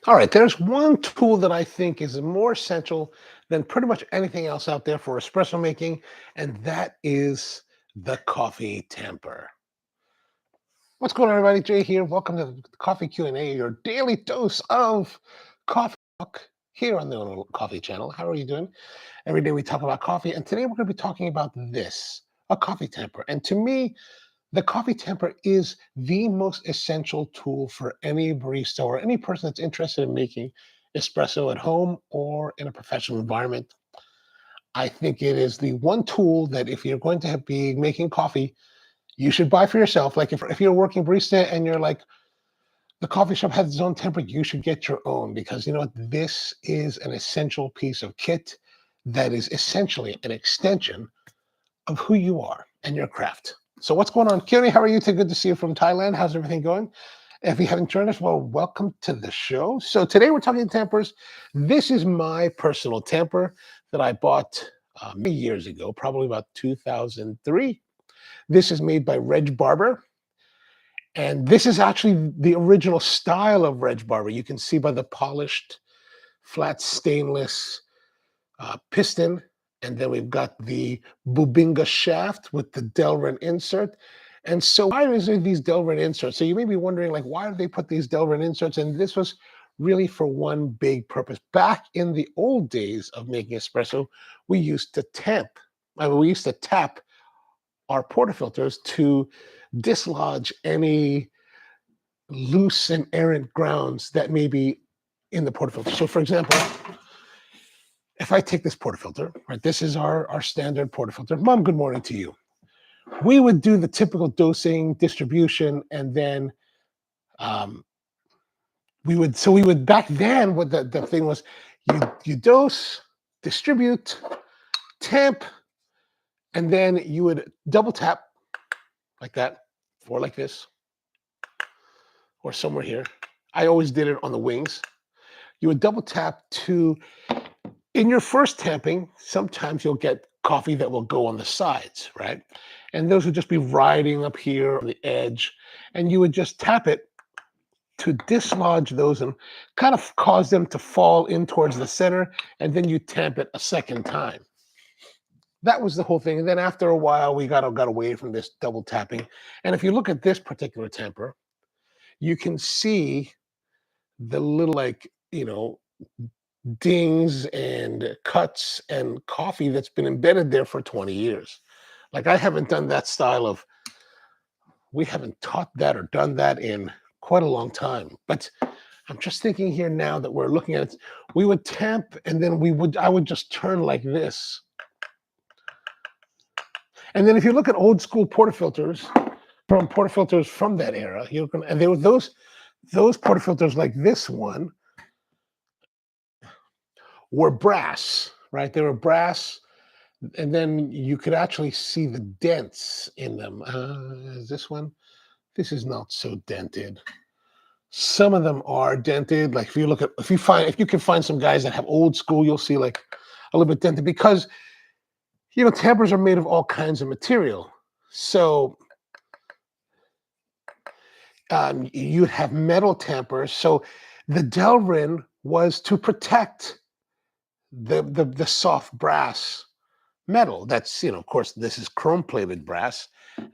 All right, there's one tool that I think is more essential than pretty much anything else out there for espresso making, and that is the coffee tamper. What's going on, everybody? Jay here. Welcome to the Coffee Q&A, your daily dose of coffee talk here on the Ono Coffee channel. How are you doing? Every day we talk about coffee, and today we're going to be talking about this, a coffee tamper. And to me, the coffee temper is the most essential tool for any barista or any person that's interested in making espresso at home or in a professional environment. I think it is the one tool that if you're going to be making coffee, you should buy for yourself. Like if you're a working barista and you're like, the coffee shop has its own temper, you should get your own because you know what? This is an essential piece of kit that is essentially an extension of who you are and your craft. So what's going on? Kiri, how are you? Good to see you from Thailand. How's everything going? If you haven't joined us, well, welcome to the show. So today we're talking tampers. This is my personal tamper that I bought many years ago, probably about 2003. This is made by Reg Barber. And this is actually the original style of Reg Barber. You can see by the polished, flat stainless piston, and then we've got the Bubinga shaft with the Delrin insert. And so why is there these Delrin inserts? So you may be wondering, like, why do they put these Delrin inserts? And this was really for one big purpose. Back in the old days of making espresso, we used to we used to tap our portafilters to dislodge any loose and errant grounds that may be in the portafilter. So for example, if I take this portafilter, right, this is our standard portafilter. Mom, good morning to you. We would do the typical dosing, distribution, and then we would back then what the thing was, you dose, distribute, tamp, and then you would double tap like that, or like this, or somewhere here. I always did it on the wings. You would double tap to, in your first tamping, sometimes you'll get coffee that will go on the sides, right? And those would just be riding up here on the edge. And you would just tap it to dislodge those and kind of cause them to fall in towards the center. And then you tamp it a second time. That was the whole thing. And then after a while, we got away from this double tapping. And if you look at this particular tamper, you can see the little, like, dings and cuts and coffee that's been embedded there for 20 years. Like I haven't done that style of, we haven't taught that or done that in quite a long time. But I'm just thinking here now that we're looking at it, we would tamp and then I would just turn like this. And then if you look at old school portafilters from that era, and there were those portafilters like this one were brass, right? They were brass, and then you could actually see the dents in them. Is this one? This is not so dented. Some of them are dented. Like if you can find some guys that have old school, you'll see like a little bit dented because tampers are made of all kinds of material. So you'd have metal tampers. So the Delrin was to protect the soft brass metal. That's, of course, this is chrome plated brass.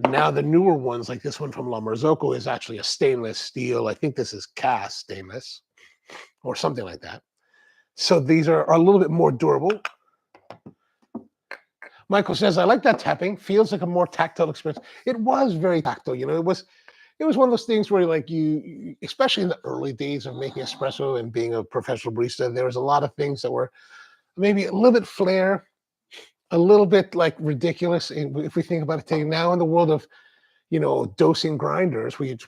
Now the newer ones, like this one from La Marzocco, is actually a stainless steel. I think this is cast stainless or something like that. So these are a little bit more durable. Michael says, I like that tapping. Feels like a more tactile experience. It was very tactile. It was one of those things where like you, especially in the early days of making espresso and being a professional barista, there was a lot of things that were maybe a little bit flair, a little bit like ridiculous if we think about it today. Now in the world of, dosing grinders, we did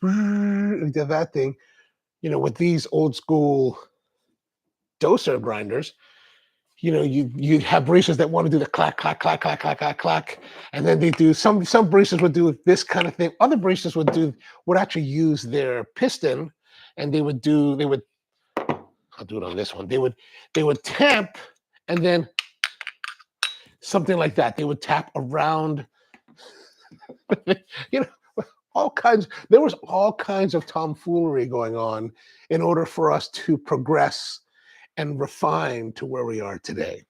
that thing, with these old school doser grinders, you have baristas that want to do the clack, clack, clack, clack, clack, clack, clack. And then they do some baristas would do this kind of thing. Other baristas would actually use their piston and I'll do it on this one. They would tamp and then something like that. They would tap around. There was all kinds of tomfoolery going on in order for us to progress and refine to where we are today.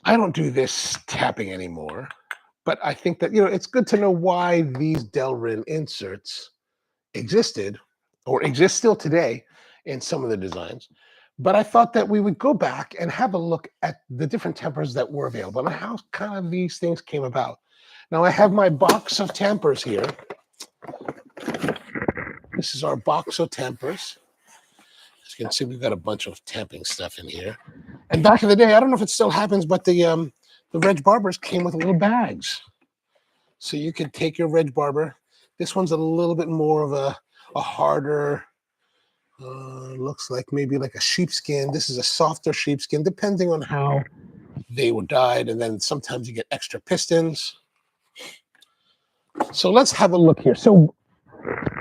I don't do this tapping anymore, but I think that, it's good to know why these Delrin inserts existed or exist still today in some of the designs. But I thought that we would go back and have a look at the different tempers that were available and how kind of these things came about. Now I have my box of tempers here. This is our box of tempers. As you can see, we've got a bunch of tamping stuff in here. And back in the day, I don't know if it still happens, but the Reg Barbers came with little bags. So you could take your Reg Barber. This one's a little bit more of a harder, looks like maybe like a sheepskin. This is a softer sheepskin, depending on how they were dyed. And then sometimes you get extra pistons. So let's have a look here. So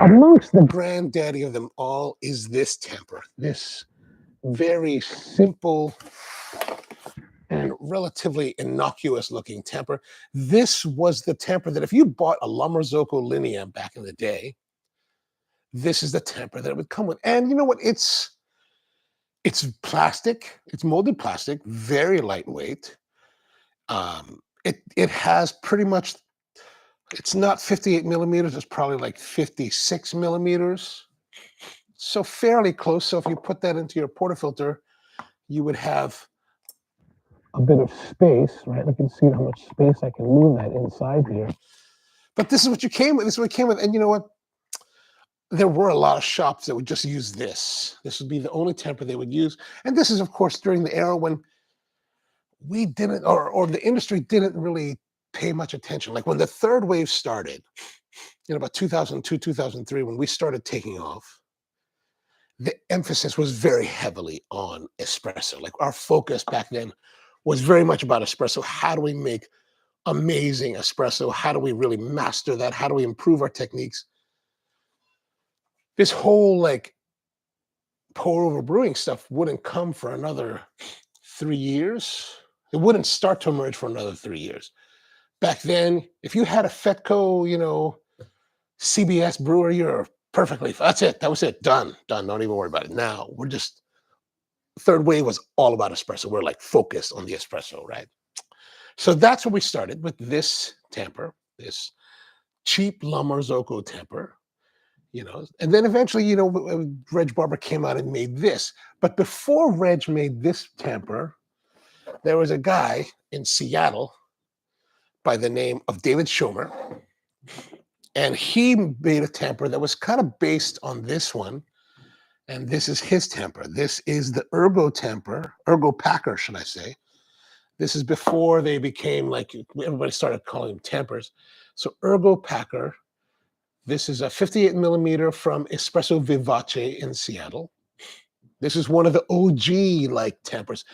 amongst the granddaddy of them all is this temper, this very simple and relatively innocuous looking temper. This was the temper that if you bought a La Marzocco Linea back in the day, this is the temper that it would come with. And you know what? It's plastic. It's molded plastic, very lightweight. It has pretty much, it's not 58 millimeters. It's probably like 56 millimeters. So fairly close. So if you put that into your portafilter, you would have a bit of space, right? I can see how much space I can move that inside here. But this is what you came with. This is what it came with. And you know what? There were a lot of shops that would just use this. This would be the only temper they would use. And this is, of course, during the era when we didn't, or the industry didn't really pay much attention. Like when the third wave started, about 2002, 2003, when we started taking off, the emphasis was very heavily on espresso. Like our focus back then was very much about espresso. How do we make amazing espresso? How do we really master that? How do we improve our techniques? This whole like pour over brewing stuff wouldn't come for another 3 years. It wouldn't start to emerge for another 3 years. Back then, if you had a Fetco, CBS brewer, you're perfectly, that's it. That was it. Done. Don't even worry about it. Now we're just, third wave was all about espresso. We're like focused on the espresso, right? So that's where we started with this temper, this cheap La Marzocco temper, and then eventually, Reg Barber came out and made this. But before Reg made this temper, there was a guy in Seattle by the name of David Schomer, and he made a temper that was kind of based on this one. And this is his temper. This is the Ergo temper, Ergo Packer, should I say. This is before they became like, everybody started calling them tempers. So Ergo Packer, this is a 58 millimeter from Espresso Vivace in Seattle. This is one of the OG like tempers.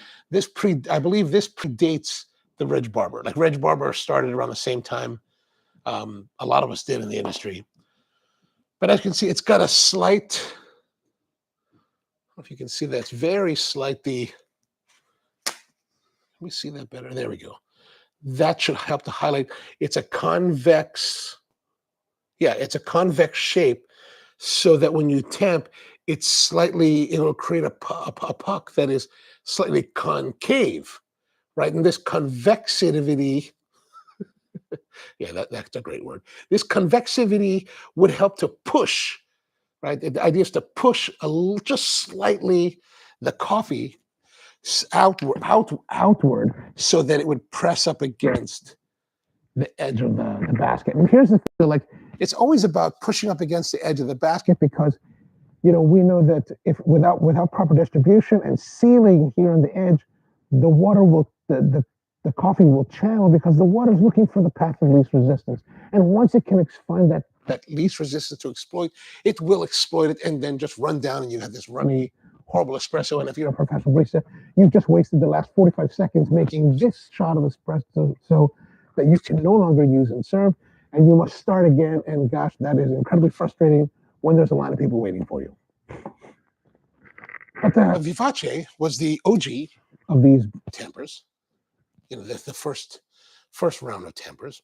I believe this predates the Reg Barber. Like Reg Barber started around the same time. A lot of us did in the industry. But as you can see, it's got a slight, I don't know if you can see that, it's very slightly, let me see that better. There we go. That should help to highlight. It's a convex shape so that when you temp, it'll create a puck that is slightly concave, right? And this convexivity, yeah, that's a great word. This convexivity would help to push, right? The idea is to push just slightly the coffee outward so that it would press up against the edge of the basket. And here's the thing, like, it's always about pushing up against the edge of the basket because, we know that if without proper distribution and sealing here on the edge, the water will, the coffee will channel because the water is looking for the path of least resistance. And once it can find that least resistance to exploit, it will exploit it and then just run down and you have this runny, horrible espresso. And if you're a professional barista, you've just wasted the last 45 seconds making this shot of espresso so that you can no longer use and serve, and you must start again. And gosh, that is incredibly frustrating when there's a line of people waiting for you. But Vivace was the OG of these tempers, the first round of tempers.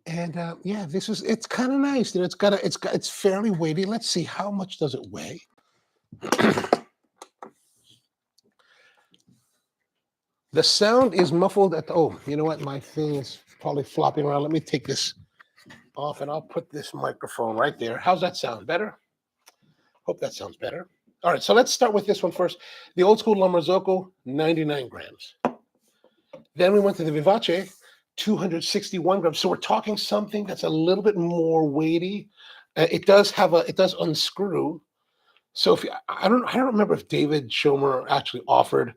And yeah, it's kind of nice. You know, it's fairly weighty. Let's see, how much does it weigh? The sound is muffled at the, oh, you know what? My thing is probably flopping around. Let me take this off and I'll put this microphone right there. How's that sound? Better? Hope that sounds better. All right, so let's start with this one first. The old school La Marzocco, 99 grams. Then we went to the Vivace, 261 grams. So we're talking something that's a little bit more weighty. It does unscrew. So if you, I don't remember if David Schomer actually offered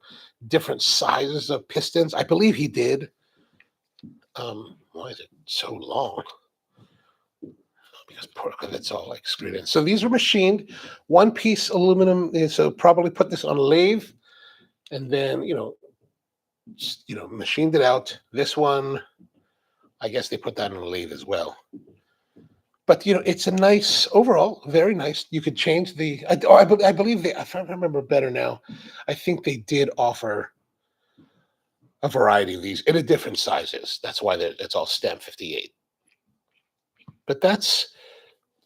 different sizes of pistons. I believe he did. Why is it so long? Because it's all like screwed in. So these are machined, one piece aluminum. So probably put this on a lathe, and then machined it out. This one, I guess they put that on a lathe as well. But it's a nice overall, very nice. You could change the. I believe they. If I remember better now, I think they did offer a variety of these in a different sizes. That's why it's all stem 58. But that's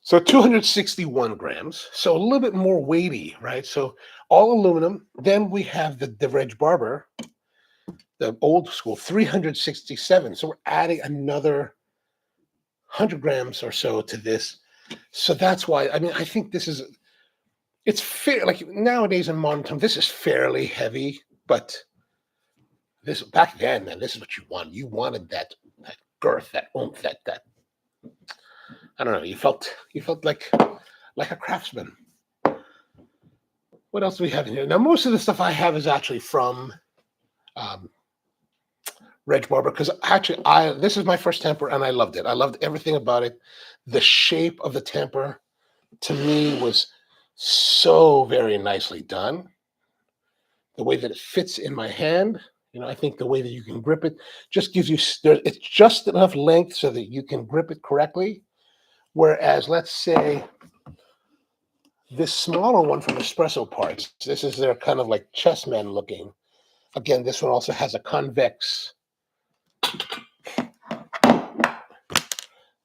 so 261 grams. So a little bit more weighty, right? So all aluminum. Then we have the Reg Barber, the old school 367. So we're adding another 100 grams or so to this. So that's why, I mean, I think it's fair. Like nowadays in modern time, this is fairly heavy, but this back then, man, this is what you wanted. You wanted that girth, that oomph, that I don't know. You felt like a craftsman. What else do we have in here? Now, most of the stuff I have is actually from um, Reg Barber because actually, this is my first temper and I loved it. I loved everything about it. The shape of the temper to me was so very nicely done. The way that it fits in my hand, I think the way that you can grip it just gives you it's just enough length so that you can grip it correctly. Whereas, let's say this smaller one from Espresso Parts, this is their kind of like chessman looking. Again, this one also has a convex.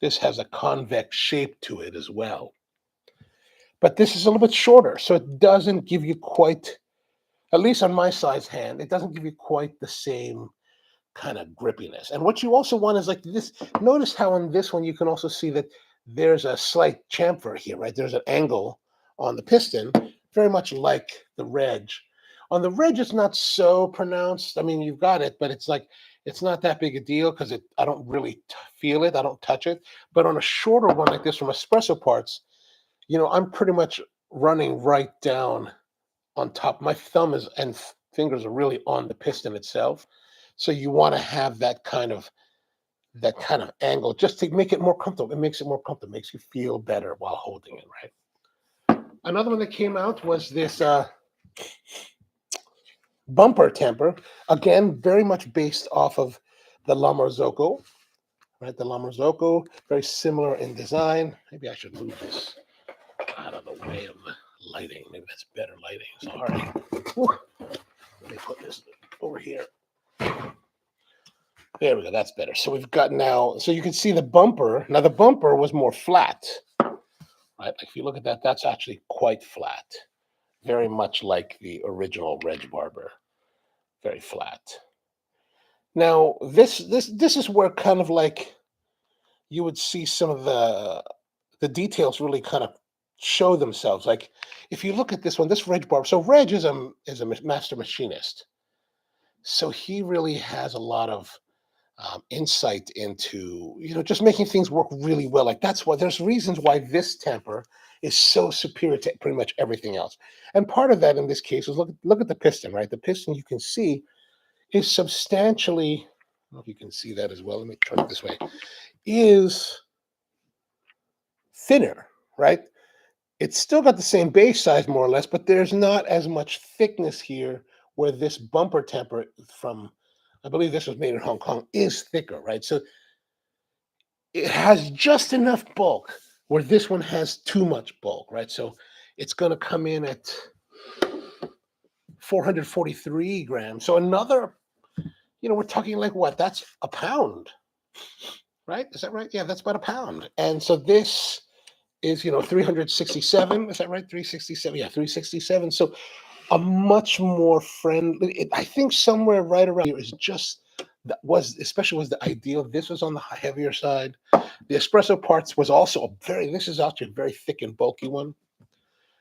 This has a convex shape to it as well. But this is a little bit shorter, so it doesn't give you quite, at least on my size hand, it doesn't give you quite the same kind of grippiness. And what you also want is like this. Notice how in this one you can also see that there's a slight chamfer here, right? There's an angle on the piston, very much like the Reg. On the Reg, it's not so pronounced. I mean, you've got it, but it's like it's not that big a deal because I don't really feel it. I don't touch it. But on a shorter one like this from Espresso Parts, I'm pretty much running right down on top. My thumb and fingers are really on the piston itself. So you want to have that kind of angle just to make it more comfortable. It makes it more comfortable, makes you feel better while holding it, right? Another one that came out was this bumper temper. Again, very much based off of the La Marzocco, right? The La Marzocco, very similar in design. Maybe I should move this out of the way of the lighting. Maybe that's better lighting. Sorry. Whew. Let me put this over here. There we go. That's better. So we've got now, so you can see the bumper. Now the bumper was more flat, right? Like if you look at that, that's actually quite flat. Very much like the original Reg Barber. Very flat. Now this is where kind of like you would see some of the details really kind of show themselves. Like if you look at this one, this Reg Barber. So Reg is a master machinist. So he really has a lot of insight into just making things work really well. Like that's why there's reasons why this temper is so superior to pretty much everything else. And part of that in this case is look at the piston, right? The piston you can see is substantially. I don't know if you can see that as well. Let me turn it this way. Is thinner, right? It's still got the same base size more or less, but there's not as much thickness here where this bumper temper from, I believe this was made in Hong Kong, is thicker, right? So it has just enough bulk where this one has too much bulk, right? So it's going to come in at 443 grams. So another, we're talking like what? That's a pound. right? Is that right? Yeah, that's about a pound. And so this is, 367. Is that right? 367. Yeah, 367. So a much more friendly. I think somewhere right around here is just that was especially was the ideal. This was on the heavier side. The espresso parts was also a very. This is actually a very thick and bulky one.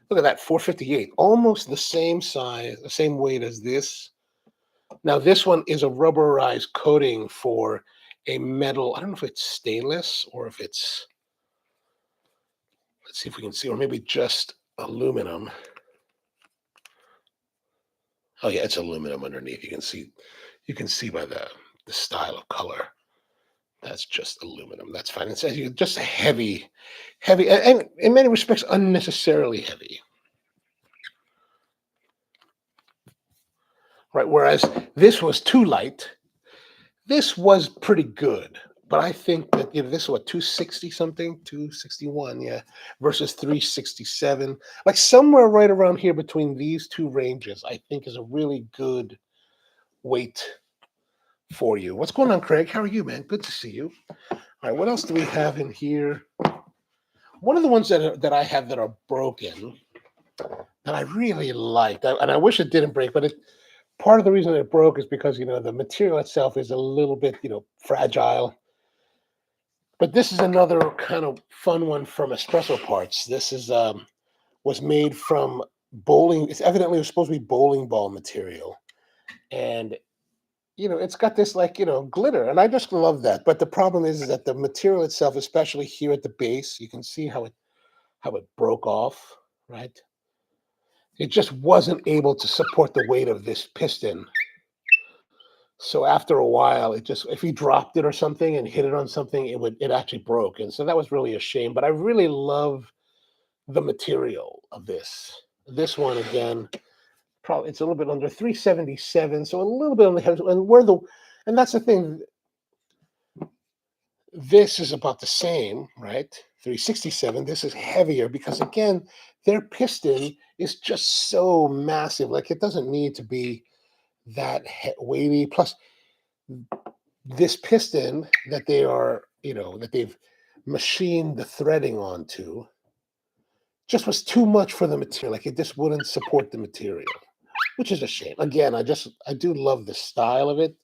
Look at that, 458, almost the same size, the same weight as this. Now this one is a rubberized coating for a metal. I don't know if it's stainless or if it's. Let's see if we can see, or maybe just aluminum. Oh yeah, it's aluminum underneath. You can see by the style of color. That's just aluminum. That's fine. It says you just a heavy, and in many respects unnecessarily heavy. Right. Whereas this was too light. This was pretty good. But I think that this is what 260 something, 261, yeah, versus 367. Like somewhere right around here between these two ranges, I think is a really good weight for you. What's going on, Craig? How are you, man? Good to see you. All right, what else do we have in here? One of the ones that I have that are broken that I really liked, and I wish it didn't break, but part of the reason it broke is because the material itself is a little bit fragile. But this is another kind of fun one from Espresso Parts. This is was made from bowling. It's evidently it was supposed to be bowling ball material, and it's got this like glitter, and I just love that. But the problem is that the material itself, especially here at the base, you can see how it broke off, right? It just wasn't able to support the weight of this piston. So after a while, it just if you dropped it or something and hit it on something, it actually broke. And so that was really a shame. But I really love the material of this. This one again, probably it's a little bit under 377, so a little bit on the heavy. And that's the thing. This is about the same, right? 367. This is heavier because again, their piston is just so massive. Like it doesn't need to be that weighty. Plus, this piston that they've machined the threading onto just was too much for the material. Like it just wouldn't support the material, which is a shame. Again, I do love the style of it.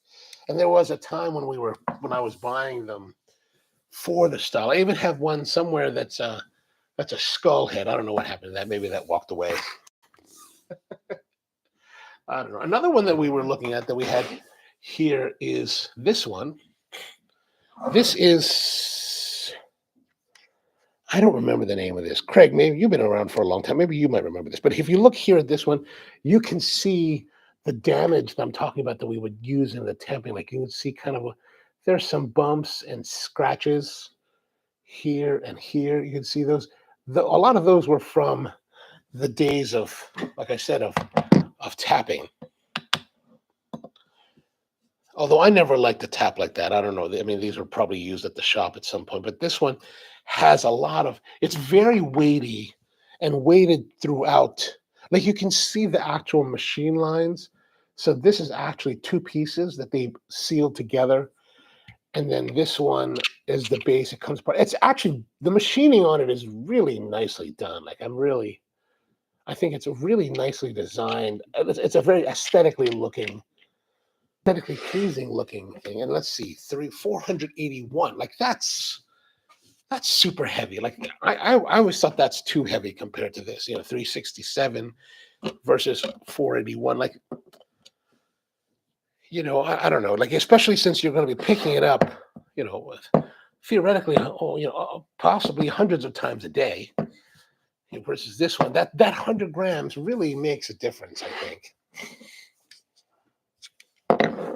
And there was a time when I was buying them for the style. I even have one somewhere that's a skull head. I don't know what happened to that. Maybe that walked away. I don't know. Another one that we were looking at that we had here is this one. This is, I don't remember the name of this. Craig, maybe you've been around for a long time. Maybe you might remember this. But if you look here at this one, you can see the damage that I'm talking about that we would use in the tamping. Like you can see there's some bumps and scratches here and here. You can see those. A lot of those were from the days of, like I said, of tapping. Although I never liked to tap like that. I don't know. I mean, these were probably used at the shop at some point, but this one has it's very weighty and weighted throughout. Like you can see the actual machine lines. So this is actually two pieces that they sealed together. And then this one is the base. It comes apart. It's actually, the machining on it is really nicely done. Like I think it's a really nicely designed. It's a very aesthetically pleasing looking thing. And let's see, 481. Like that's super heavy. Like I always thought that's too heavy compared to this. 367 versus 481. Like I don't know. Like especially since you're going to be picking it up, theoretically, possibly hundreds of times a day. Versus this one, that 100 grams really makes a difference, I think.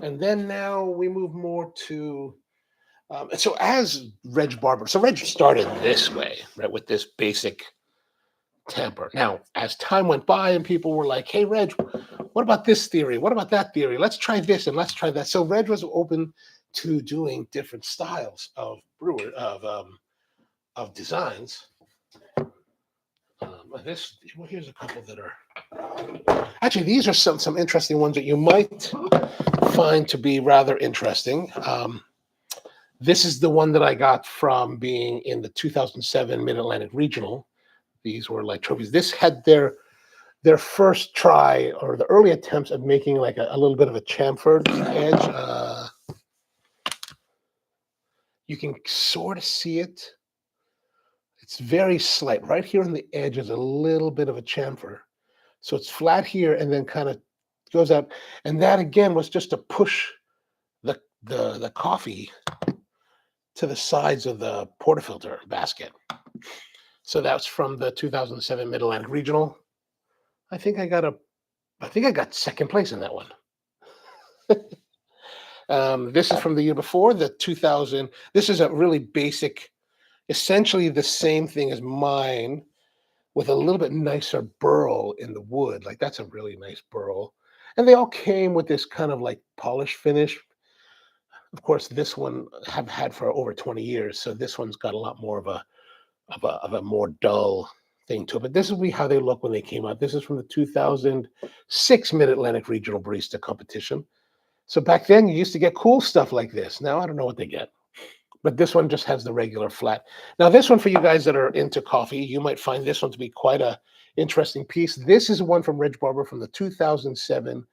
And then now we move more to, so as Reg Barber, so Reg started this way, right, with this basic tamper. Now, as time went by and people were like, hey, Reg, what about this theory? What about that theory? Let's try this and let's try that. So Reg was open to doing different styles of of designs. Here's a couple that are actually, these are some interesting ones that you might find to be rather interesting. This is the one that I got from being in the 2007 Mid-Atlantic Regional. These were like trophies. This had their first try or the early attempts at making like a little bit of a chamfered edge. You can sort of see it. It's very slight. Right here on the edge is a little bit of a chamfer. So it's flat here and then kind of goes out. And that again was just to push the coffee to the sides of the portafilter basket. So that's from the 2007 Mid-Atlantic Regional. I think I got second place in that one. This is from the year before, the 2000. This is a really basic, essentially the same thing as mine, with a little bit nicer burl in the wood. Like that's a really nice burl. And they all came with this kind of like polish finish. Of course, this one I've had for over 20 years, so this one's got a lot more of a more dull thing to it. But this is how they look when they came out. This is from the 2006 Mid-Atlantic Regional Barista Competition. So back then, you used to get cool stuff like this. Now I don't know what they get, but this one just has the regular flat. Now this one, for you guys that are into coffee, you might find this one to be quite a interesting piece. This is one from Reg Barber from the 2007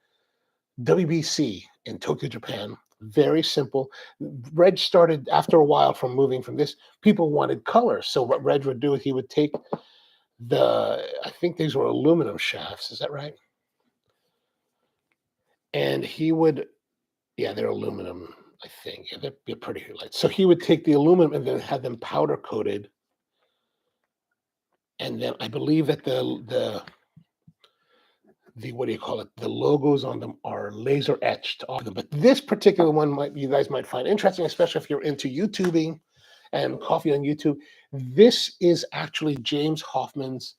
WBC in Tokyo, Japan. Very simple. Reg started after a while from moving from this. People wanted color. So what Reg would do, he would take I think these were aluminum shafts. Is that right? And he would, yeah, they're aluminum, I think. Yeah, they're pretty light. So he would take the aluminum and then have them powder coated. And then I believe that the what do you call it? The logos on them are laser etched off them. But this particular one you guys might find interesting, especially if you're into YouTubing and coffee on YouTube. This is actually James Hoffman's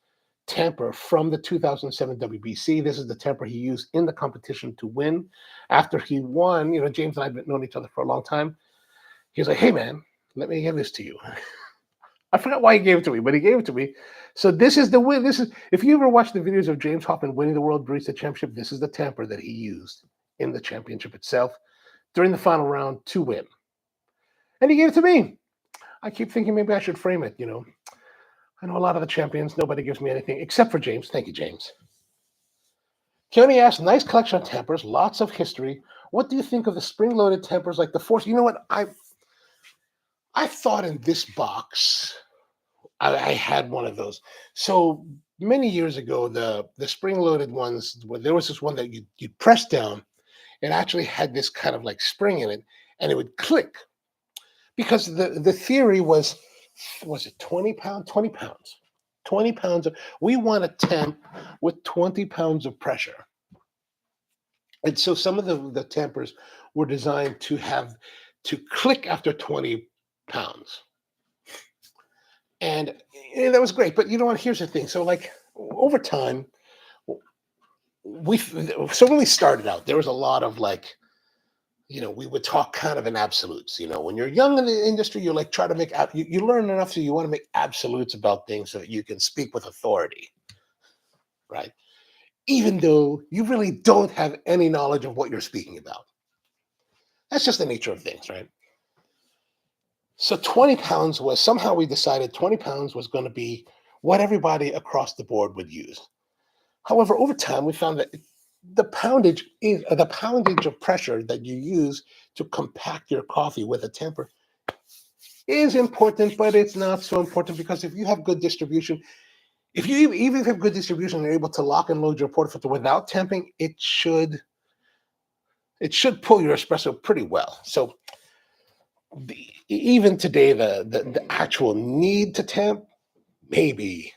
tamper from the 2007 WBC. This is the tamper he used in the competition to win. After he won, James and I have known each other for a long time. He was like, "Hey man, let me give this to you." I forgot why he gave it to me, but he gave it to me. So this is the win. This is, if you ever watch the videos of James Hoffman winning the World Barista Championship, this is the tamper that he used in the championship itself during the final round to win. And he gave it to me. I keep thinking maybe I should frame it, I know a lot of the champions, nobody gives me anything except for James. Thank you, James. Keone asks, nice collection of tampers, lots of history. What do you think of the spring-loaded tampers like the Force? You know what? I thought in this box, I had one of those. So many years ago, the spring-loaded ones, there was this one that you'd press down. It actually had this kind of like spring in it, and it would click. Because the theory was it 20 pounds? 20 pounds. 20 pounds we want a temp with 20 pounds of pressure. And so some of the tampers were designed to click after 20 pounds. And that was great. But you know what? Here's the thing. So like over time, when we started out, there was a lot of like, we would talk kind of in absolutes. When you're young in the industry, you like try to make you learn enough so you want to make absolutes about things so that you can speak with authority, right? Even though you really don't have any knowledge of what you're speaking about. That's just the nature of things, right? So 20 pounds was, somehow we decided 20 pounds was going to be what everybody across the board would use. However, over time, we found that the poundage of pressure that you use to compact your coffee with a tamper is important, but it's not so important, because if you have good distribution, even if you have good distribution, you're able to lock and load your portafilter without tamping, it should pull your espresso pretty well. So even today, the actual need to tamp, maybe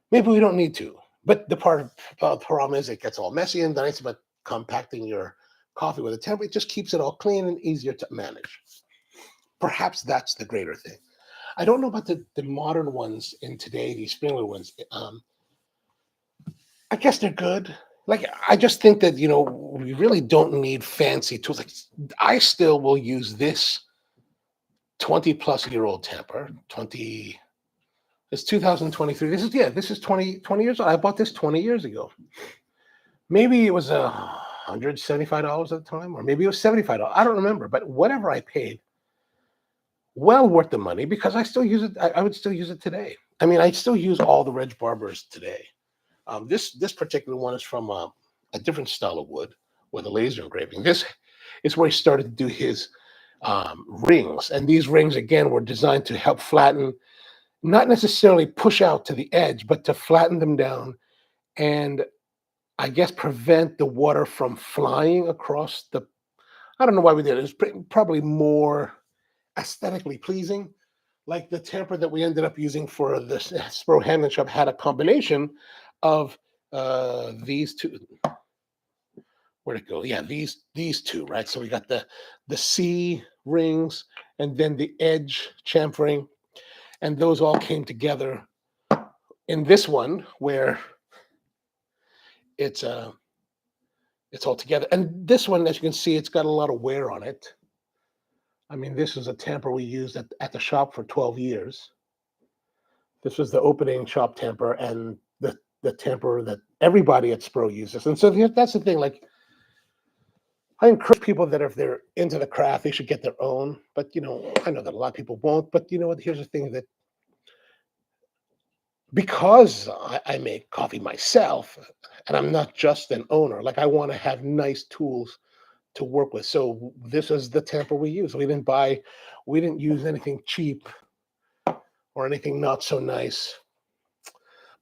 we don't need to. But the problem is it gets all messy, and the nice about compacting your coffee with a tamper, it just keeps it all clean and easier to manage. Perhaps that's the greater thing. I don't know about the modern ones in today, these spring-loaded ones. I guess they're good. Like, I just think that, we really don't need fancy tools. Like, I still will use this 20-plus-year-old tamper. It's 2023. This is 20 years old. I bought this 20 years ago. Maybe it was $175 at the time, or maybe it was $75. I don't remember, but whatever I paid, well worth the money because I still use it. I would still use it today. I mean, I still use all the Reg Barbers today. This particular one is from a different style of wood with a laser engraving. This is where he started to do his rings, and these rings again were designed to help flatten, not necessarily push out to the edge, but to flatten them down and I guess prevent the water from flying across the. I don't know why we did it. It's probably more aesthetically pleasing. Like the tamper that we ended up using for the Spro Handling Shop had a combination of these two. Where'd it go? Yeah, these two, right? So we got the C rings and then the edge chamfering, and those all came together in this one where it's it's all together. And this one, as you can see, it's got a lot of wear on it. I mean, this is a tamper we used at the shop for 12 years. This was the opening shop tamper and the tamper that everybody at Spro uses. And so that's the thing. Like, I encourage people that if they're into the craft, they should get their own. But I know that a lot of people won't. But you know what? Here's the thing that because I make coffee myself, and I'm not just an owner, like I want to have nice tools to work with. So this is the tamper we use. We didn't use anything cheap or anything not so nice.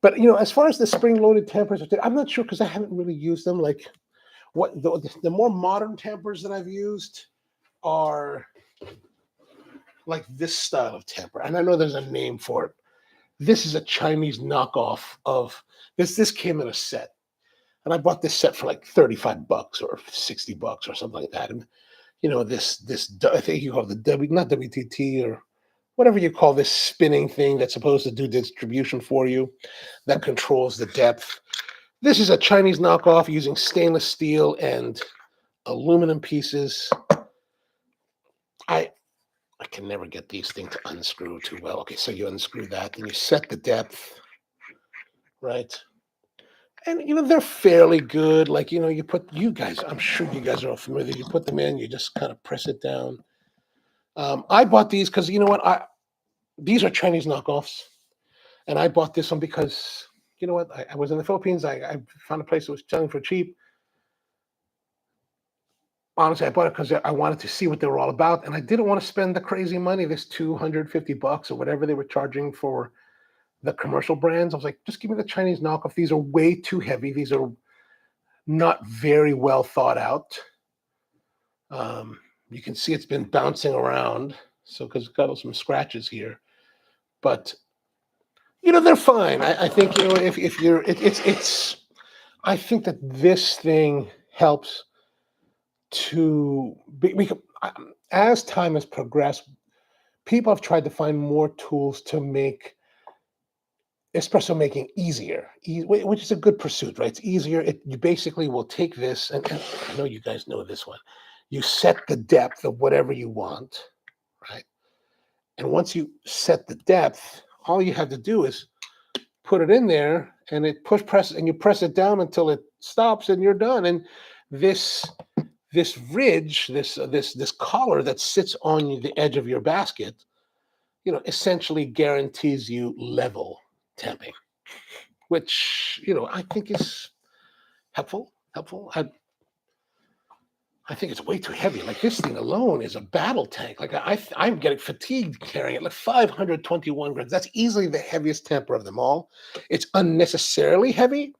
But as far as the spring-loaded tampers, I'm not sure because I haven't really used them. Like what the more modern tampers that I've used are like this style of tamper, and I know there's a name for it. This is a Chinese knockoff of this. This came in a set, and I bought this set for like $35 or $60 or something like that. And this I think you call it the not WTT or whatever you call this spinning thing that's supposed to do distribution for you, that controls the depth. This is a Chinese knockoff using stainless steel and aluminum pieces. I can never get these things to unscrew too well. Okay, so you unscrew that, then you set the depth, right? And they're fairly good. Like you guys, I'm sure you guys are all familiar. You put them in, you just kind of press it down. I bought these because you know what? These are Chinese knockoffs, and I bought this one because you know what? I was in the Philippines. I found a place that was selling for cheap. Honestly, I bought it because I wanted to see what they were all about, and I didn't want to spend the crazy money, this $250 or whatever they were charging for the commercial brands. I was like, just give me the Chinese knockoff. These are way too heavy. These are not very well thought out. You can see it's been bouncing around, so because it's got some scratches here, but they're fine. I think if you're it's I think that this thing helps to as time has progressed, people have tried to find more tools to make espresso making easier, which is a good pursuit, right? It's easier. You basically will take this, and I know you guys know this one. You set the depth of whatever you want, right? And once you set the depth, all you have to do is put it in there, and it press, and you press it down until it stops, and you're done. And this ridge, this collar that sits on the edge of your basket, essentially guarantees you level tamping, which I think is helpful. I think it's way too heavy. Like this thing alone is a battle tank. Like I'm getting fatigued carrying it. Like 521 grams. That's easily the heaviest tamper of them all. It's unnecessarily heavy.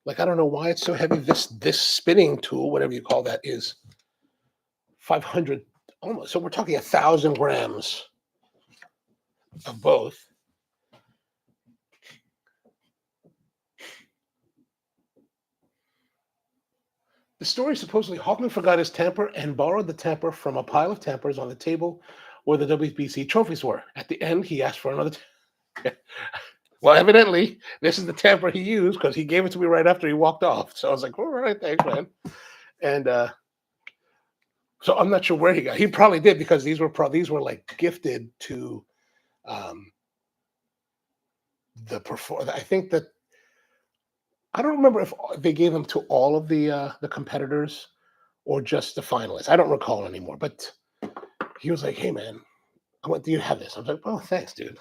Like I don't know why it's so heavy. This spinning tool, whatever you call that, is 500 almost. So we're talking 1,000 grams of both. The story supposedly Hoffman forgot his tamper and borrowed the tamper from a pile of tampers on the table where the WBC trophies were. At the end, he asked for another. Well, evidently, this is the tamper he used because he gave it to me right after he walked off. So I was like, all right, thanks, man. And so I'm not sure where he got. He probably did because these were like gifted to the performer. I think that I don't remember if they gave them to all of the competitors or just the finalists. I don't recall anymore. But he was like, "Hey, man, I went, do you have this? I was like, oh, thanks, dude.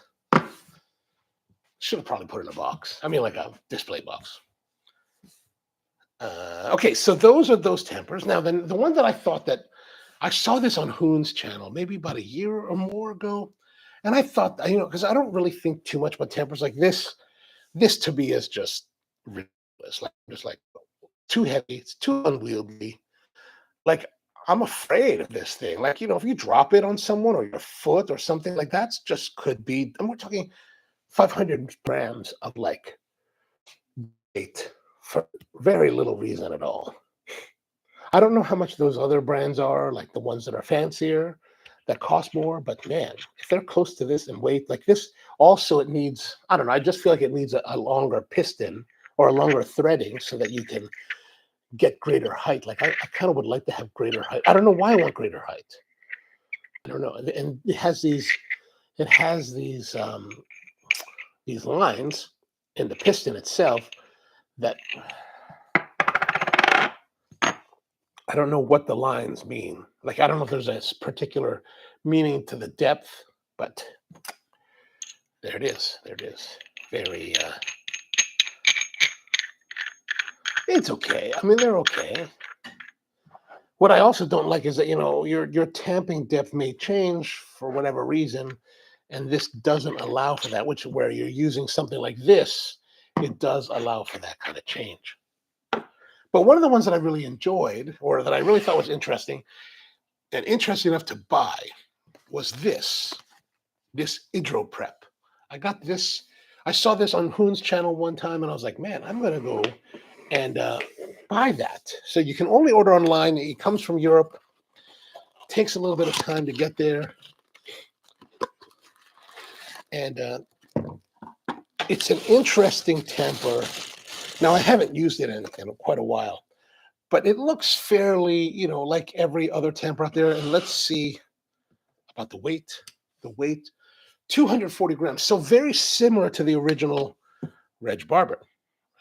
Should have probably put it in a box. I mean, like a display box. Okay, so those are those tempers. Now, then the one that I thought that I saw this on Hoon's channel maybe about a year or more ago, and I thought, because I don't really think too much about tempers like this. This to me is just ridiculous. Like, just like too heavy. It's too unwieldy. Like, I'm afraid of this thing. Like, if you drop it on someone or your foot or something like that, just could be. And we're talking 500 grams of like weight for very little reason at all. I don't know how much those other brands are, like the ones that are fancier, that cost more, but man, if they're close to this in weight, like this, also it needs, I don't know, I just feel like it needs a longer piston or a longer threading so that you can get greater height. Like I kind of would like to have greater height. I don't know why I want greater height. I don't know. And it has these lines in the piston itself that I don't know what the lines mean. Like, I don't know if there's a particular meaning to the depth, but there it is. There it is. Very, it's okay. I mean, they're okay. What I also don't like is that, your tamping depth may change for whatever reason, and this doesn't allow for that, where you're using something like this, it does allow for that kind of change. But one of the ones that I really enjoyed, or that I really thought was interesting, and interesting enough to buy, was this Hydro Prep. I got this. I saw this on Hoon's channel one time, and I was like, man, I'm going to go and buy that. So you can only order online. It comes from Europe. It takes a little bit of time to get there. And it's an interesting tamper. Now, I haven't used it in quite a while, but it looks fairly, like every other tamper out there. And let's see about the weight. The weight, 240 grams. So very similar to the original Reg Barber.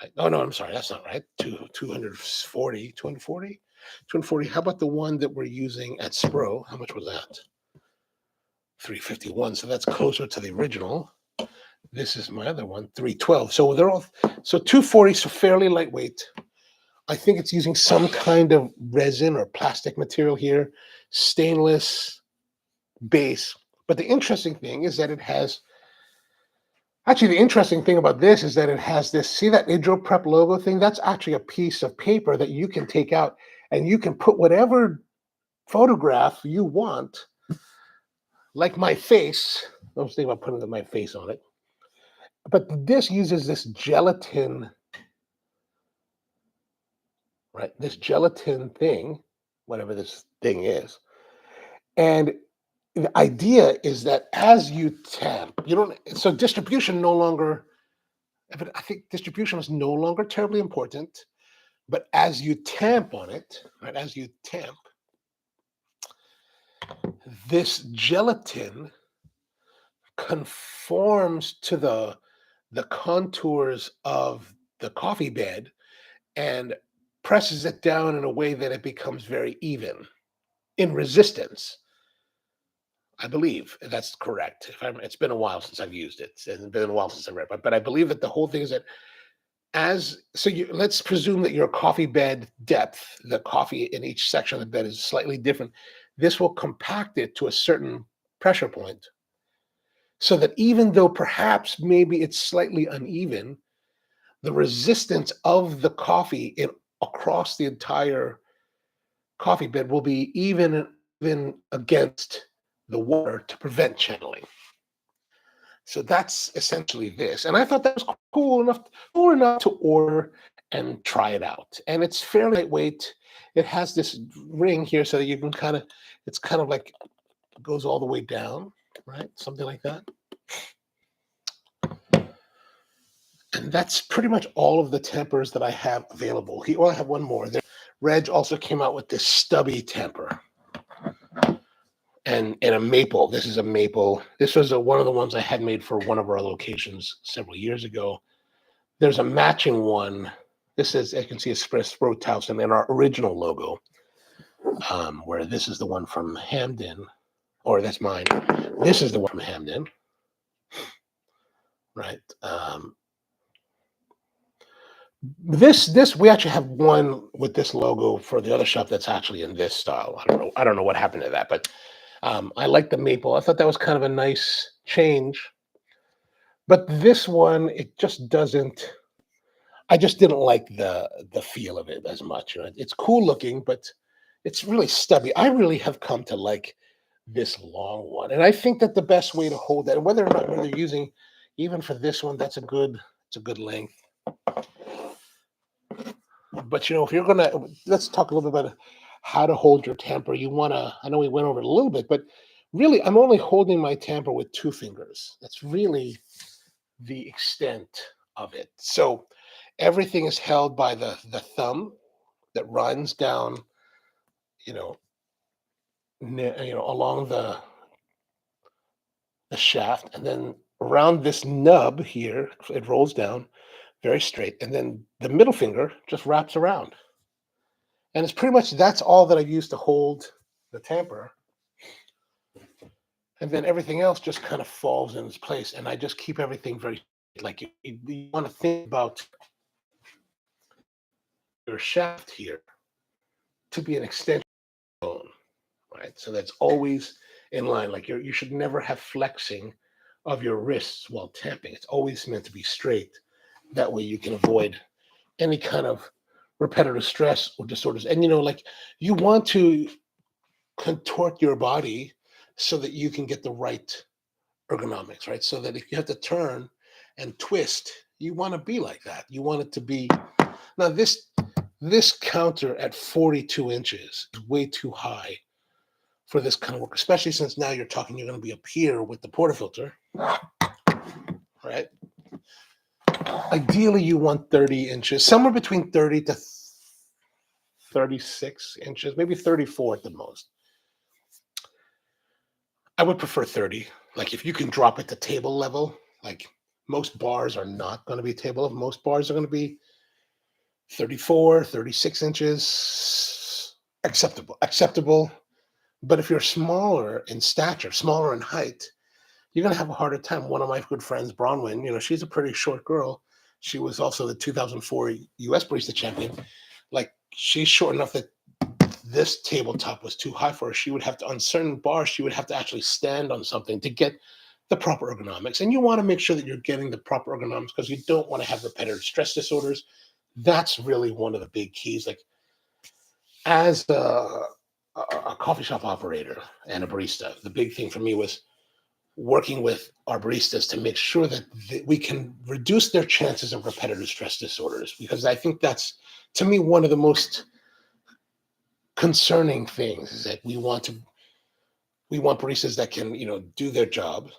Right? Oh, no, I'm sorry. That's not right. 240. How about the one that we're using at Spro? How much was that? 351. So that's closer to the original. This is my other one, 312. So they're all 240, so fairly lightweight. I think it's using some kind of resin or plastic material here, stainless base. But the interesting thing is that it has, actually the interesting thing about this is that it has this, see that Hydro Prep logo thing? That's actually a piece of paper that you can take out and you can put whatever photograph you want, like my face. I was thinking about putting my face on it. But this uses this gelatin, right? This gelatin thing, whatever this thing is. And the idea is that as you tamp, so distribution no longer, I think distribution is no longer terribly important, but as you tamp on it, right? As you tamp, this gelatin conforms to the contours of the coffee bed and presses it down in a way that it becomes very even in resistance. I believe that's correct. It's been a while since I've used it. It's been a while since I read it, but I believe that the whole thing is that let's presume that your coffee bed depth, the coffee in each section of the bed is slightly different. This will compact it to a certain pressure point so that even though perhaps maybe it's slightly uneven, the resistance of the coffee across the entire coffee bed will be even against the water to prevent channeling. So that's essentially this. And I thought that was cool enough to order and try it out. And it's fairly lightweight. It has this ring here so that you can it's kind of like goes all the way down, right? Something like that. And that's pretty much all of the tempers that I have available. I have one more. Reg also came out with this stubby temper. And a maple. This is a maple. This was one of the ones I had made for one of our locations several years ago. There's a matching one. This is, as you can see, Spro Coffee and our original logo, where this is the one from Hamden. or that's mine. This is the one from Hamden, right? This we actually have one with this logo for the other shop that's actually in this style. I don't know what happened to that, but I like the maple. I thought that was kind of a nice change. But this one, it just doesn't. I just didn't like the feel of it as much. You know, it's cool looking, but it's really stubby. I really have come to like this long one, and I think that the best way to hold that, and whether or not when they're using, even for this one, it's a good length. But you know, if you're gonna, let's talk a little bit about how to hold your tamper. You wanna, I know we went over it a little bit, but really, I'm only holding my tamper with 2 fingers. That's really the extent of it. So everything is held by the thumb that runs down, you know, along the shaft, and then around this nub here, it rolls down very straight, and then the middle finger just wraps around. And it's pretty much that's all that I use to hold the tamper. And then everything else just kind of falls in its place. And I just keep everything very like you want to think about your shaft here to be an extension bone, right? So that's always in line. Like you should never have flexing of your wrists while tamping. It's always meant to be straight. That way you can avoid any kind of repetitive stress or disorders. And you know, like you want to contort your body so that you can get the right ergonomics, right? So that if you have to turn and twist, you want to be like that. You want it to be now this counter at 42 inches is way too high for this kind of work, especially since now you're going to be up here with the portafilter, right? Ideally, you want 30 inches, somewhere between 30 to 36 inches, maybe 34 at the most. I would prefer 30. Like if you can drop it to table level, like most bars are not going to be table level. Most bars are going to be 34, 36 inches, acceptable. But if you're smaller in stature, smaller in height, you're going to have a harder time. One of my good friends, Bronwyn, you know, she's a pretty short girl. She was also the 2004 US Barista champion. Like she's short enough that this tabletop was too high for her. She would have to, on certain bars, she would have to actually stand on something to get the proper ergonomics. And you want to make sure that you're getting the proper ergonomics because you don't want to have repetitive stress disorders. That's really one of the big keys. Like as a coffee shop operator and a barista, the big thing for me was working with our baristas to make sure that we can reduce their chances of repetitive stress disorders, because I think that's, to me, one of the most concerning things is that we want baristas that can, you know, do their job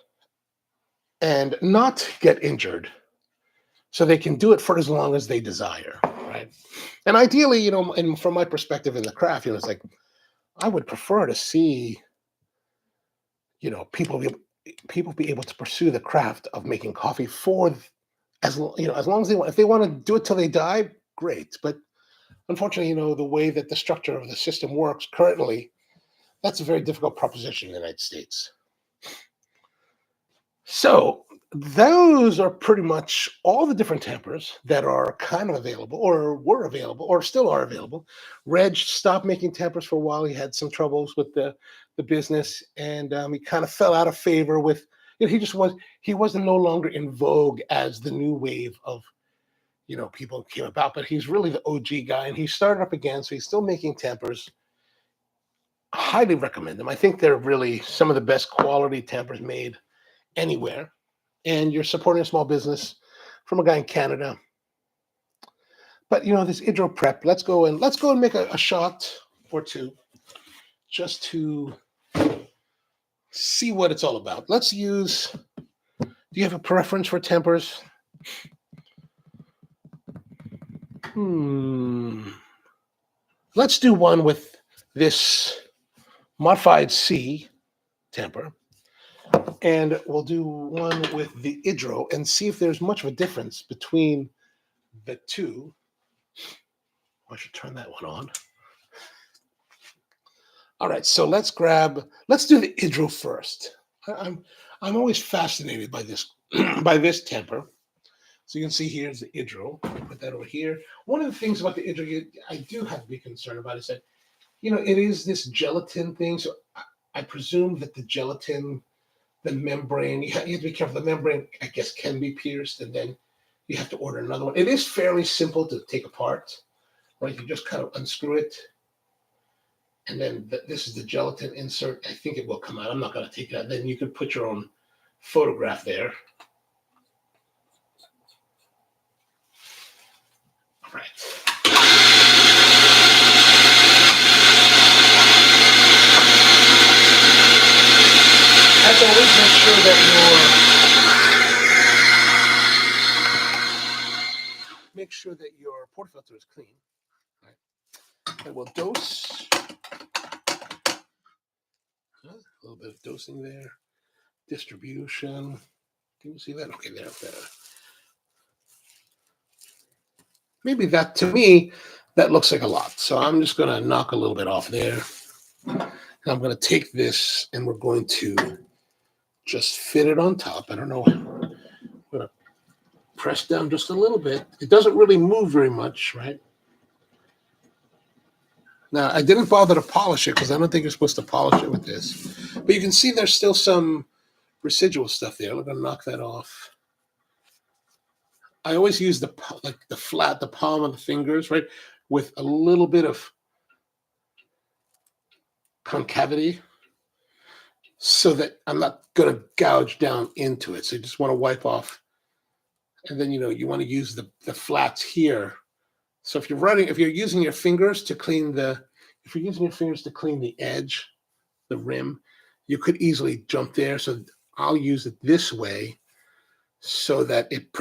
and not get injured so they can do it for as long as they desire, right? And ideally, you know, and from my perspective in the craft, you know, it's like I would prefer to see, you know, people be able to pursue the craft of making coffee for as long as they want. If they want to do it till they die, great. But unfortunately, you know, the way that the structure of the system works currently, that's a very difficult proposition in the United States. So those are pretty much all the different tampers that are kind of available or were available or still are available. Reg stopped making tampers for a while. He had some troubles with the business, and he kind of fell out of favor with, you know, he wasn't no longer in vogue as the new wave of, you know, people came about, but he's really the OG guy, and he started up again. So he's still making tampers. Highly recommend them. I think they're really some of the best quality tampers made anywhere. And you're supporting a small business from a guy in Canada. But you know, this hydro prep, let's go and make a shot or two just to see what it's all about. Let's use, do you have a preference for tempers? Let's do one with this modified C temper. And we'll do one with the hydro and see if there's much of a difference between the two. I should turn that one on. All right, so let's do the hydro first. I'm always fascinated by this by this temper. So you can see here's the hydro. Put that over here. One of the things about the hydro I do have to be concerned about is that it is this gelatin thing. So I presume that the gelatin, the membrane, you have to be careful. The membrane, I guess, can be pierced, and then you have to order another one. It is fairly simple to take apart, right? You just kind of unscrew it, and then this is the gelatin insert. I think it will come out. I'm not going to take it out. Then you could put your own photograph there. All right. As always, make sure that your portafilter is clean. Right. And we'll dose. A little bit of dosing there. Distribution. Can you see that? Okay, there, better. Maybe that, to me, that looks like a lot. So I'm just going to knock a little bit off there. I'm going to take this and we're going to just fit it on top. I don't know. I'm going to press down just a little bit. It doesn't really move very much, right? Now, I didn't bother to polish it because I don't think you're supposed to polish it with this. But you can see there's still some residual stuff there. I'm going to knock that off. I always use the palm of the fingers, right, with a little bit of concavity so that I'm not going to gouge down into it. So you just want to wipe off. And then, you want to use the flats here. So if you're using your fingers to clean the edge, the rim, you could easily jump there. So I'll use it this way so that it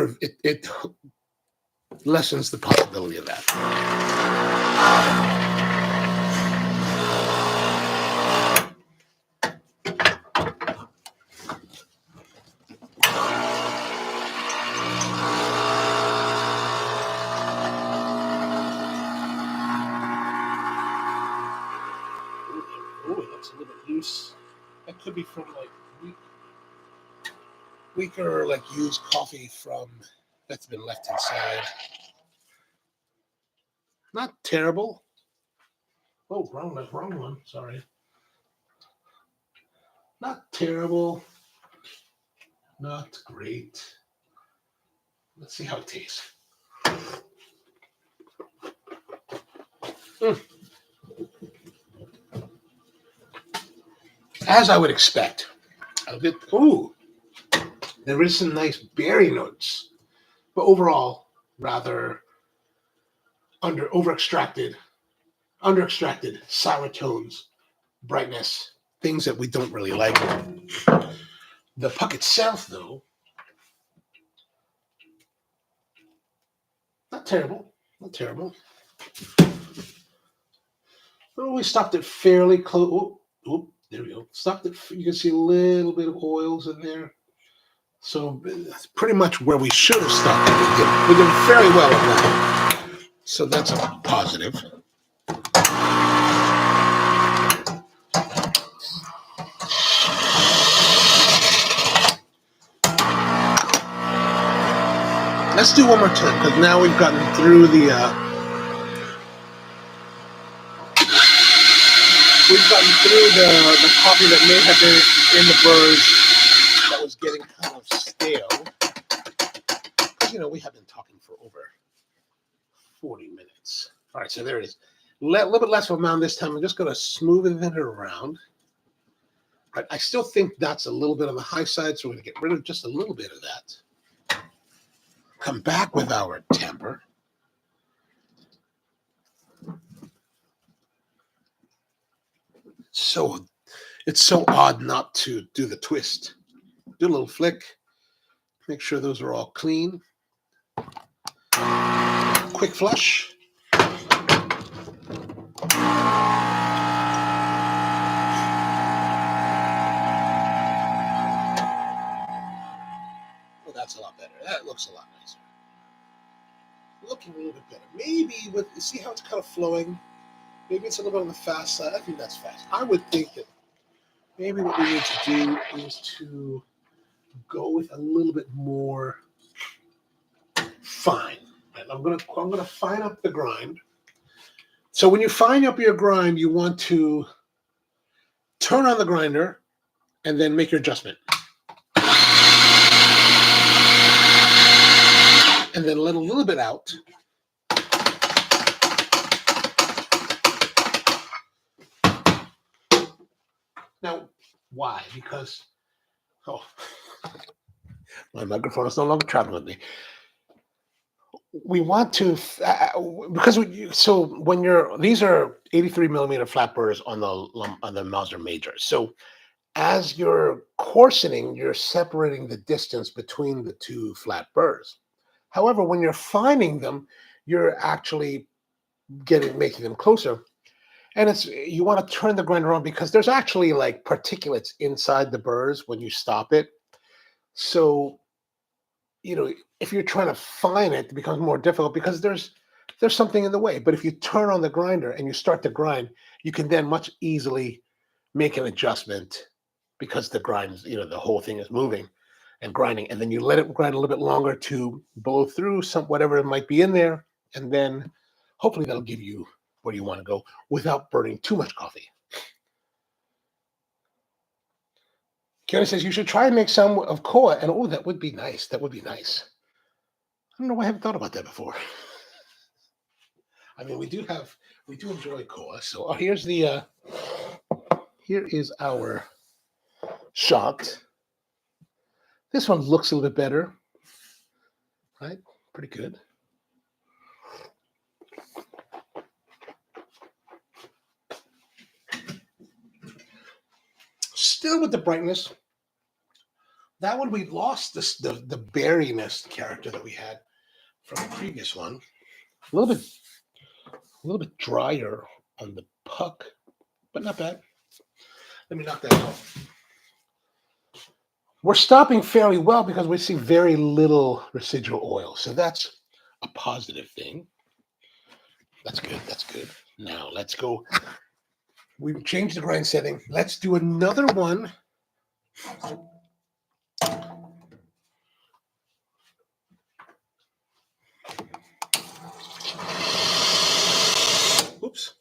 lessens the possibility of that. Oh, it looks a little bit loose. That could be from weaker used coffee that's been left inside. Not terrible. Oh, wrong one. Sorry. Not terrible. Not great. Let's see how it tastes. As I would expect. There is some nice berry notes, but overall, rather under extracted sour tones, brightness, things that we don't really like. The puck itself, though, not terrible. Oh, we stopped it fairly close. Oh, there we go. Stopped it. You can see a little bit of oils in there. So that's pretty much where we should have stopped it. We did fairly well at that. So that's a positive. Let's do one more time because now we've gotten through the coffee that may have been in the burrs that was getting kind of stale. Because we have been talking for over 40 minutes. All right, so there it is. A little bit less of a mound this time. I'm just going to smooth it around. Right, I still think that's a little bit on the high side, so we're going to get rid of just a little bit of that. Come back with our temper. So it's so odd not to do the twist. Do a little flick. Make sure those are all clean. Quick flush. Oh, that's a lot better. That looks a lot nicer. Looking a little bit better. Maybe see how it's kind of flowing? Maybe it's a little bit on the fast side. I think that's fast. I would think that maybe what we need to do is to go with a little bit more fine. Right? I'm gonna fine up the grind. So when you fine up your grind, you want to turn on the grinder and then make your adjustment. And then let a little bit out. Now, why? Because, oh, my microphone is no longer traveling with me. We want to, because so when these are 83 millimeter flat burrs on the Mauser Major. So as you're coarsening, you're separating the distance between the two flat burrs. However, when you're fining them, you're actually making them closer. And you want to turn the grinder on because there's actually like particulates inside the burrs when you stop it. So, if you're trying to fine it, it becomes more difficult because there's something in the way. But if you turn on the grinder and you start to grind, you can then much easily make an adjustment because the whole thing is moving and grinding. And then you let it grind a little bit longer to blow through whatever might be in there. And then hopefully that'll give you where you want to go without burning too much coffee. Kiara says you should try and make some of koa. And oh, that would be nice. That would be nice. I don't know why I haven't thought about that before. I mean, we do enjoy koa. So here is our shot. This one looks a little bit better, right? Pretty good. Still with the brightness. That one we lost the berryness character that we had from the previous one. A little bit drier on the puck, but not bad. Let me knock that out. We're stopping fairly well because we see very little residual oil. So that's a positive thing. That's good. That's good. Now let's go. We've changed the grind setting. Let's do another one. Oops.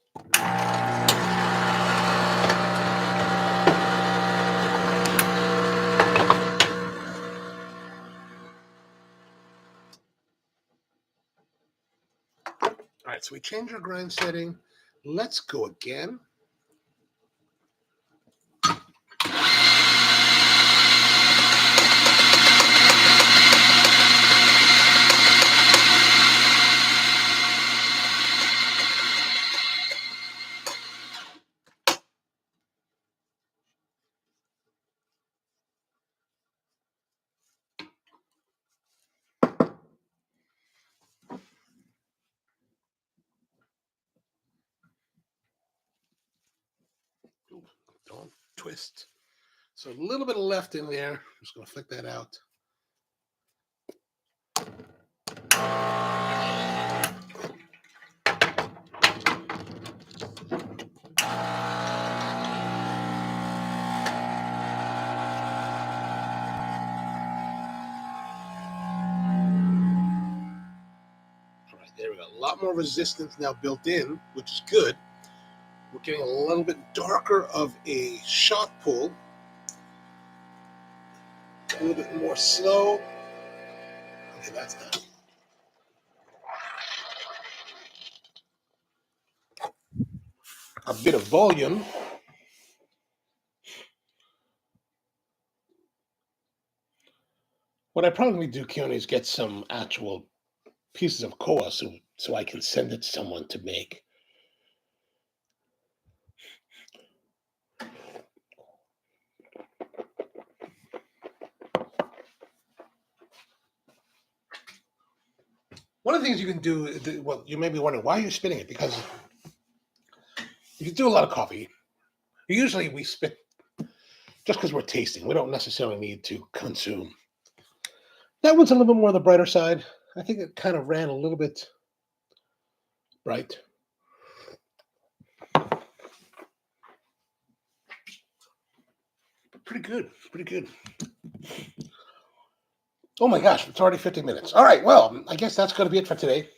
All right, so we changed our grind setting. Let's go again. Don't twist. So a little bit of left in there. I'm just going to flick that out. All right, there we go. A lot more resistance now built in, which is good. We're getting a little bit darker of a shot pull. A little bit more slow. Okay, that's done. A bit of volume. What I probably do, Keone, is get some actual pieces of koa so I can send it to someone to make. One of the things you can do, well, you may be wondering, why are you spitting it? Because if you do a lot of coffee, usually we spit just because we're tasting. We don't necessarily need to consume. That one's a little bit more on the brighter side. I think it kind of ran a little bit bright. Pretty good. Pretty good. Oh my gosh, it's already 50 minutes. All right, well, I guess that's going to be it for today.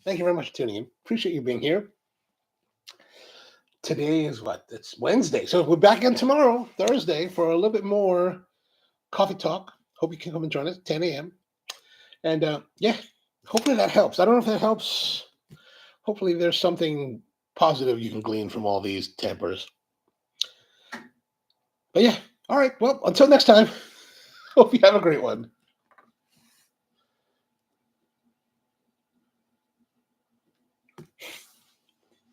Thank you very much for tuning in. Appreciate you being here. Today is what? It's Wednesday. So we're back in tomorrow, Thursday, for a little bit more coffee talk. Hope you can come and join us at 10 a.m. And yeah, hopefully that helps. I don't know if that helps. Hopefully there's something positive you can glean from all these tampers. But yeah, all right. Well, until next time, hope you have a great one.